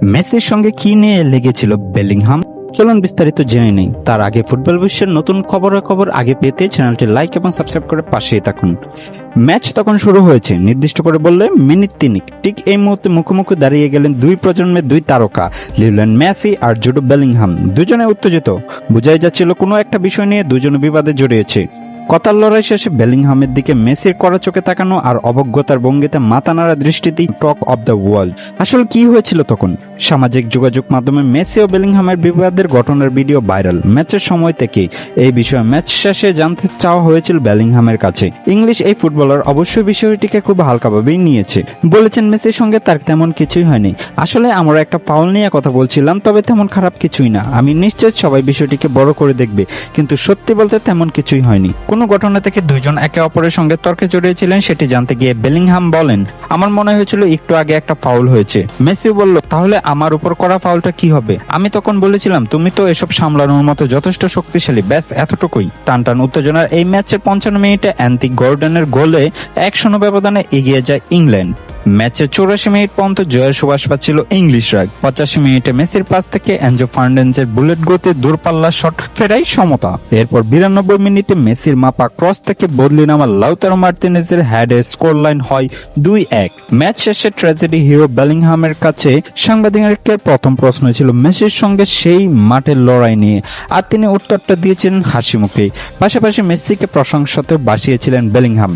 মেসির সঙ্গে কি নিয়ে লেগেছিল বেলিংহাম? চলুন বিস্তারিত জেনে নেই। তার আগে ফুটবল বিশ্বের নতুন খবর আগে পেতে চ্যানেলটি লাইক এবং সাবস্ক্রাইব করে পাশেই থাকুন। ম্যাচ তখন শুরু হয়েছে, নির্দিষ্ট করে বললে মিনিট 3। ঠিক এই মুহূর্তে মুখোমুখি দাঁড়িয়ে গেলেন দুই প্রজন্মের দুই তারকা, লিওনেল মেসি আর জুড বেলিংহাম। দুজনে উত্তেজিত, বোঝাই যাচ্ছিল কোনো একটা বিষয় নিয়ে দুজনে বিবাদে জড়িয়েছে। কথার লড়াই শেষে বেলিংহামের দিকে মেসির কড়া চোখে তাকানো আর অবজ্ঞতার ভঙ্গিতে মাথা নাড়া দৃষ্টিতেই টক অব দ্য ওয়ার্ল্ড। আসলে কি হয়েছিল তখন? সামাজিক যোগাযোগ মাধ্যমে মেসি ও বেলিংহামের বিবাদের ঘটনার ভিডিও ভাইরাল। ম্যাচের সময় থেকে এই বিষয়ে ম্যাচ শেষে জানতে চাওয়া হয়েছিল বেলিংহামের কাছে। ইংলিশ এই ফুটবলার অবশ্যই বিষয়টিকে খুব হালকাভাবেই নিয়েছে, বলেছেন মেসির সঙ্গে তার তেমন কিছুই হয়নি। আসলে আমরা একটা ফাউল নিয়ে কথা বলছিলাম, তবে তেমন খারাপ কিছুই না। আমি নিশ্চিত সবাই বিষয়টিকে বড় করে দেখবে, কিন্তু সত্যি বলতে তেমন কিছুই হয়নি। কোন ঘটনা থেকে দুইজন একে অপরের সঙ্গে তর্কে জড়িয়েছিলেন সেটি জানতে গিয়ে বেলিংহাম বলেন, আমার মনে হয়েছিল একটু আগে একটা ফাউল হয়েছে। মেসি বলল, তাহলে আমার উপর করা ফাউলটা কি হবে? আমি তখন বলেছিলাম, তুমি তো এসব সামলানোর মতো যথেষ্ট শক্তিশালী, ব্যাস এতটুকুই। টানটান উত্তেজনার এই ম্যাচের 55 মিনিটে অ্যান্থনি গর্ডনের গোলে 1-0 ব্যবধানে এগিয়ে যায় ইংল্যান্ড। ম্যাচের 84 মিনিট পর্যন্ত জয়ের সুবাস পাচ্ছিল ইংলিশরা। 85 মিনিটে মেসির পাস থেকে এনজো ফার্নান্দেজের বুলেট গতিতে দূরপাল্লার শট ফেরাই সমতা। এরপর 92 মিনিটে মেসির মাপা ক্রস থেকে বদলে নামা লাউতারো মার্টিনেজের হেডে স্কোর লাইন হয় 2-1। ম্যাচ শেষে ট্র্যাজেডি হিরো বেলিংহামের কাছে সাংবাদিকের প্রথম প্রশ্ন ছিল মেসির সঙ্গে সেই মাঠের লড়াই নিয়ে, আর তিনি উত্তরটা দিয়েছিলেন হাসি মুখে। পাশাপাশি মেসিকে প্রশংসাতে বাসিয়েছিলেন বেলিংহাম।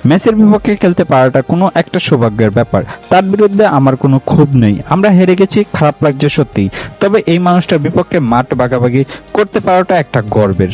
মেসির বিপক্ষে খেলতে পারাটা কোনো একটা সৌভাগ্যের ব্যাপার, তার বিরুদ্ধে আমার কোনো ক্ষোভ নেই। আমরা হেরে গেছি, খারাপ লাগছে সত্যি, তবে এই মানুষটার বিপক্ষে মাঠ ভাগাভাগি করতে পারাটা একটা গর্বের।